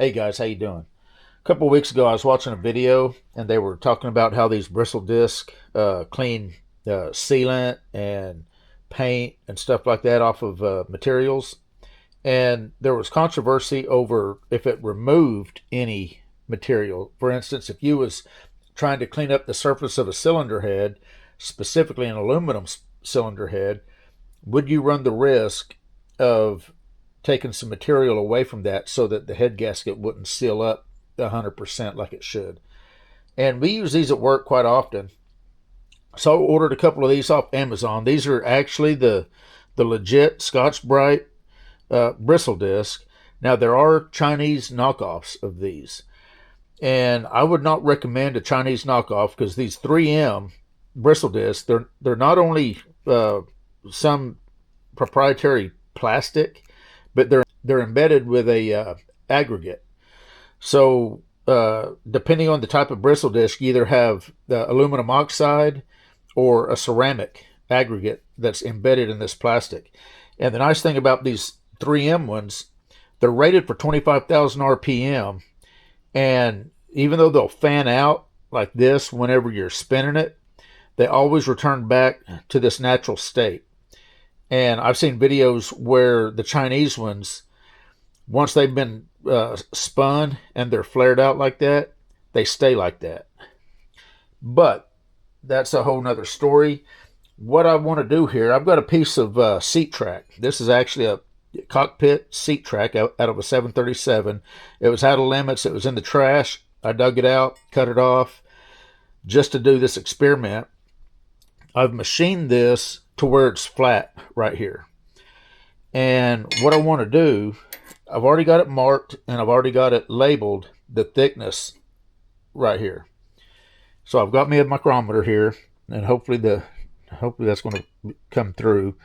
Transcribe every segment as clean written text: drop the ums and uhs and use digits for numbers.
Hey guys, how you doing? A couple of weeks ago, I was watching a video, and they were talking about how these bristle disc clean sealant and paint and stuff like that off of materials. And there was controversy over if it removed any material. For instance, if you was trying to clean up the surface of a cylinder head, specifically an aluminum cylinder head, would you run the risk of taking some material away from that so that the head gasket wouldn't seal up 100% like it should? And we use these at work quite often. So I ordered a couple of these off Amazon. These are actually the legit Scotch-Brite bristle disc. Now there are Chinese knockoffs of these, and I would not recommend a Chinese knockoff because these 3M bristle discs, they're not only some proprietary plastic, but they're embedded with a aggregate. So depending on the type of bristle disc, you either have the aluminum oxide or a ceramic aggregate that's embedded in this plastic. And the nice thing about these 3M ones, they're rated for 25,000 RPM, and even though they'll fan out like this whenever you're spinning it, they always return back to this natural state. And I've seen videos where the Chinese ones, once they've been spun and they're flared out like that, they stay like that. But that's a whole nother story. What I want to do here, I've got a piece of seat track. This is actually a cockpit seat track out of a 737. It was out of limits. It was in the trash. I dug it out, cut it off just to do this experiment. I've machined this to where it's flat right here. And what I want to do, I've already got it marked and I've already got it labeled, the thickness right here. So I've got me a micrometer here, and hopefully that's going to come through.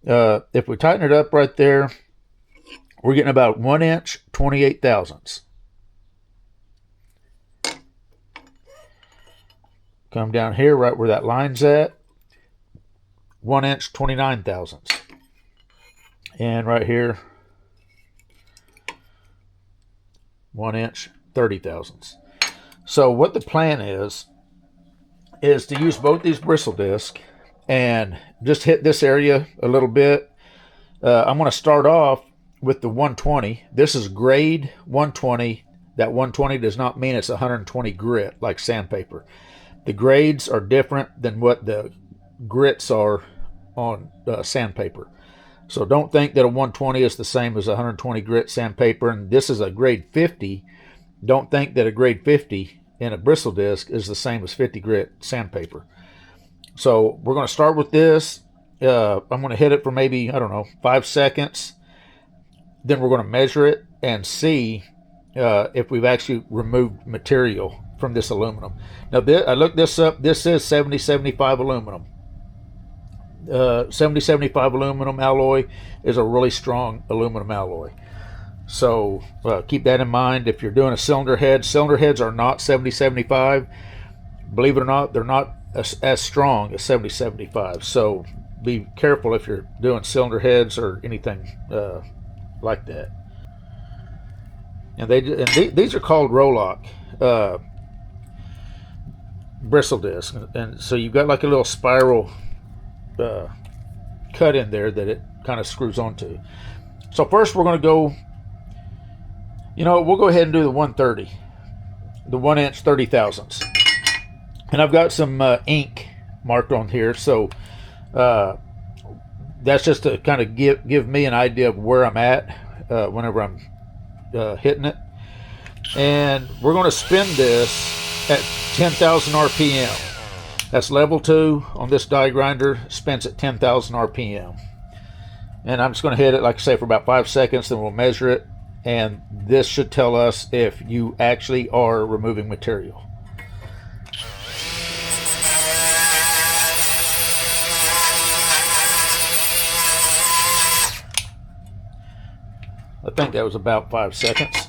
If we tighten it up right there, we're getting about 1 inch 28 thousandths. Come down here right where that line's at, 1 inch 29 thousandths. And right here, 1 inch 30 thousandths. So what the plan is to use both these bristle discs and just hit this area a little bit. I'm going to start off with the 120. This is grade 120. That 120 does not mean it's 120 grit like sandpaper. The grades are different than what the grits are on sandpaper. So don't think that a 120 is the same as 120 grit sandpaper. And this is a grade 50. Don't think that a grade 50 in a bristle disc is the same as 50 grit sandpaper. So we're going to start with this. I'm going to hit it for maybe, I don't know, 5 seconds. Then we're going to measure it and see if we've actually removed material from this aluminum. Now, I looked this up. This is 7075 aluminum. 7075 aluminum alloy is a really strong aluminum alloy. So keep that in mind if you're doing a cylinder head. Cylinder heads are not 7075. Believe it or not, they're not as strong as 7075. So be careful if you're doing cylinder heads or anything like that. And these are called Roloc bristle discs, and so you've got like a little spiral cut in there that it kind of screws onto. So first we're going to go, we'll go ahead and do the 130, the 1 inch 30 thousandths. And I've got some ink marked on here, so that's just to kind of give me an idea of where I'm at whenever I'm hitting it. And we're going to spin this at 10,000 RPM. That's level 2 on this die grinder, spins at 10,000 RPM. And I'm just going to hit it, like I say, for about 5 seconds, then we'll measure it. And this should tell us if you actually are removing material. I think that was about 5 seconds.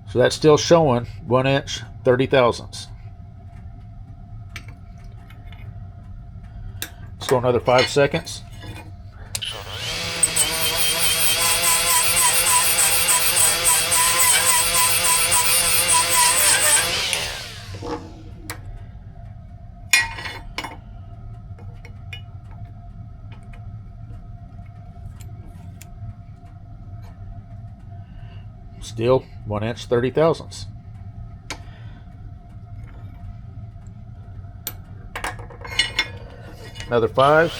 So that's still showing 1 inch 30 thousandths. Let's go another 5 seconds. Still 1 inch 30 thousandths. Another 5.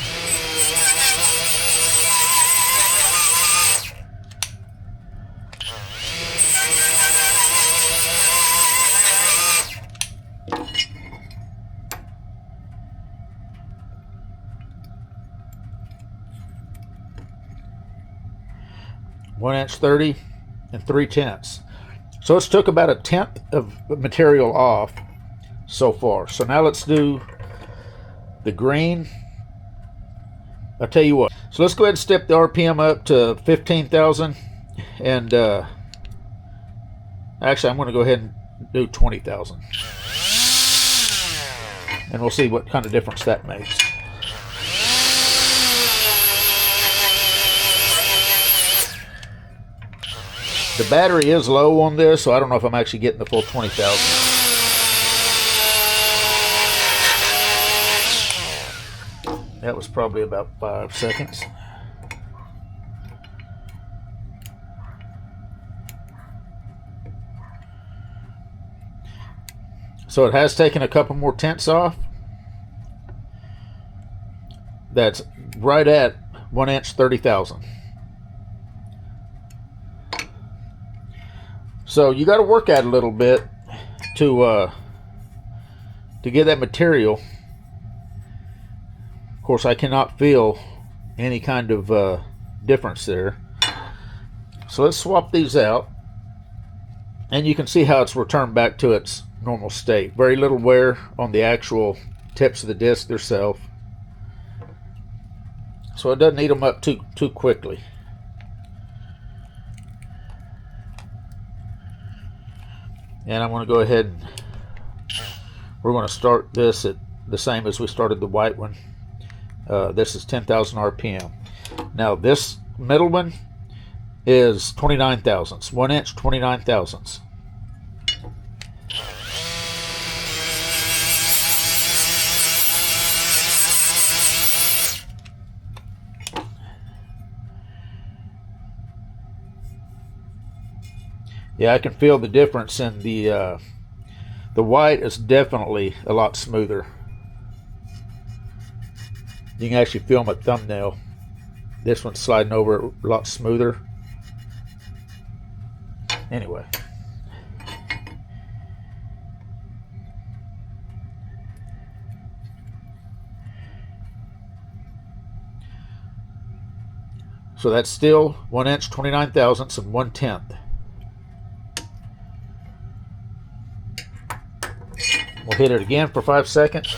One inch 30 and 3/10. So it's took about 1/10 of material off so far. So now let's do the green. I'll tell you what. So let's go ahead and step the RPM up to 15,000. And actually, I'm going to go ahead and do 20,000. And we'll see what kind of difference that makes. The battery is low on this, so I don't know if I'm actually getting the full 20,000. That was probably about 5 seconds. So it has taken a couple more tenths off. That's right at 1 inch 30 thousand. So you got to work at it a little bit to get that material. Of course, I cannot feel any kind of difference there. So let's swap these out, and you can see how it's returned back to its normal state. Very little wear on the actual tips of the disc themselves, so it doesn't eat them up too quickly. And I'm going to go ahead and we're going to start this at the same as we started the white one. This is 10,000 RPM. Now this middle one is 29 thousandths, 1 inch 29 thousandths. Yeah, I can feel the difference in the white is definitely a lot smoother. You can actually feel my thumbnail. This one's sliding over a lot smoother. Anyway. So that's still 1 inch 29 thousandths and 1/10. We'll hit it again for 5 seconds.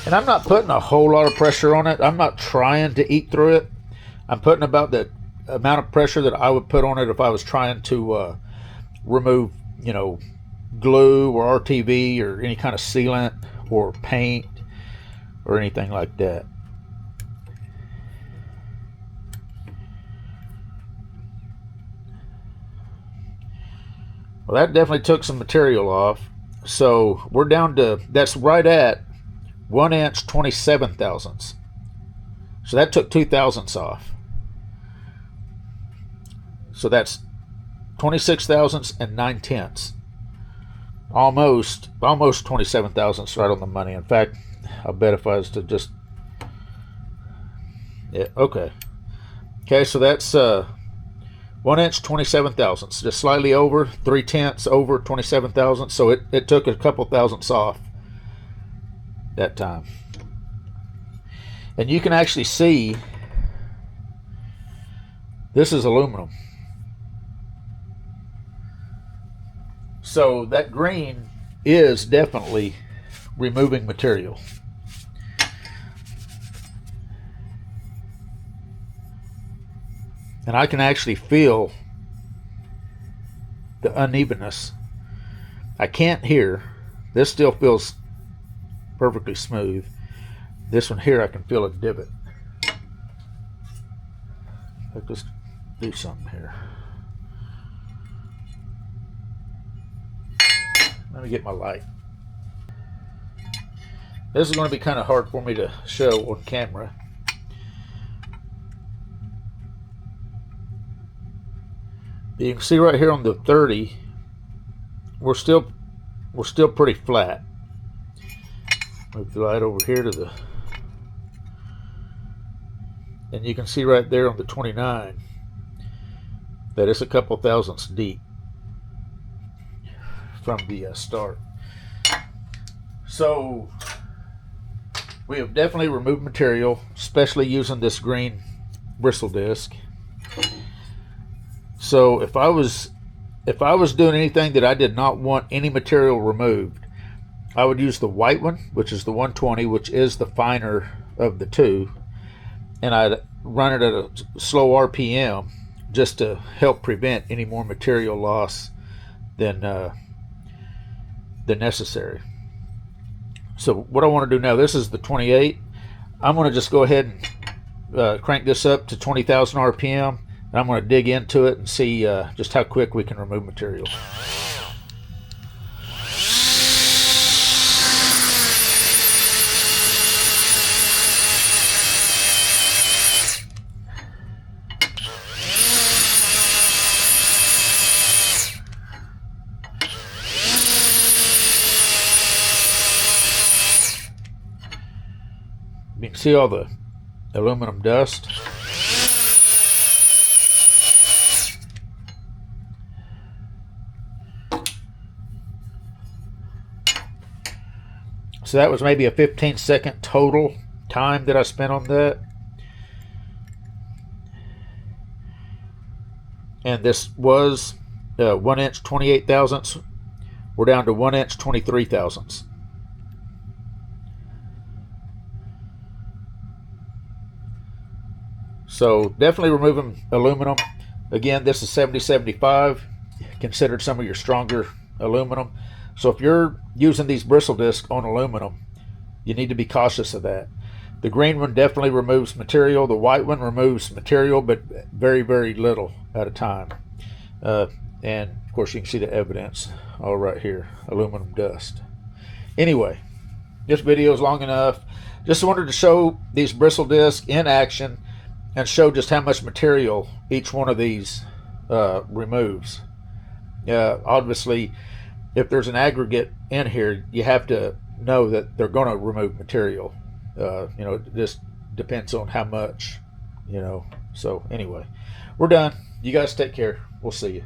And I'm not putting a whole lot of pressure on it. I'm not trying to eat through it. I'm putting about the amount of pressure that I would put on it if I was trying to remove, you know, glue or RTV or any kind of sealant or paint or anything like that. Well, that definitely took some material off. So we're down to, that's right at 1 inch 27 thousandths. So that took 2 thousandths off. So that's 26 thousandths and 9/10. Almost 27 thousandths right on the money. In fact, I bet if I was to just, yeah, okay. Okay, so that's 1 inch 27 thousandths, just slightly over, 3/10 over 27 thousandths. So it took a couple thousandths off that time. And you can actually see this is aluminum. So that green is definitely removing material. And I can actually feel the unevenness I can't here. This still feels perfectly smooth. This one here, I can feel a divot. Let's just do something here. Let me get my light. This is going to be kind of hard for me to show on camera. You can see right here on the 30, we're still pretty flat. Move the light over here to the, and you can see right there on the 29 that it's a couple thousandths deep from the start. So we have definitely removed material, especially using this green bristle disc. So if I was doing anything that I did not want any material removed, I would use the white one, which is the 120, which is the finer of the two, and I'd run it at a slow RPM just to help prevent any more material loss than necessary. So what I want to do now, this is the 28. I'm going to just go ahead and crank this up to 20,000 RPM. And I'm going to dig into it and see just how quick we can remove material. You can see all the aluminum dust. So that was maybe a 15-second total time that I spent on that. And this was 1 inch 28 thousandths. We're down to 1 inch 23 thousandths. So definitely removing aluminum. Again, this is 7075, considered some of your stronger aluminum. So if you're using these bristle discs on aluminum, you need to be cautious of that. The green one definitely removes material. The white one removes material, but very, very little at a time. And of course you can see the evidence all right here, aluminum dust. Anyway, this video is long enough. Just wanted to show these bristle discs in action and show just how much material each one of these removes. Obviously, if there's an aggregate in here, you have to know that they're going to remove material. It just depends on how much, So anyway, we're done. You guys take care. We'll see you.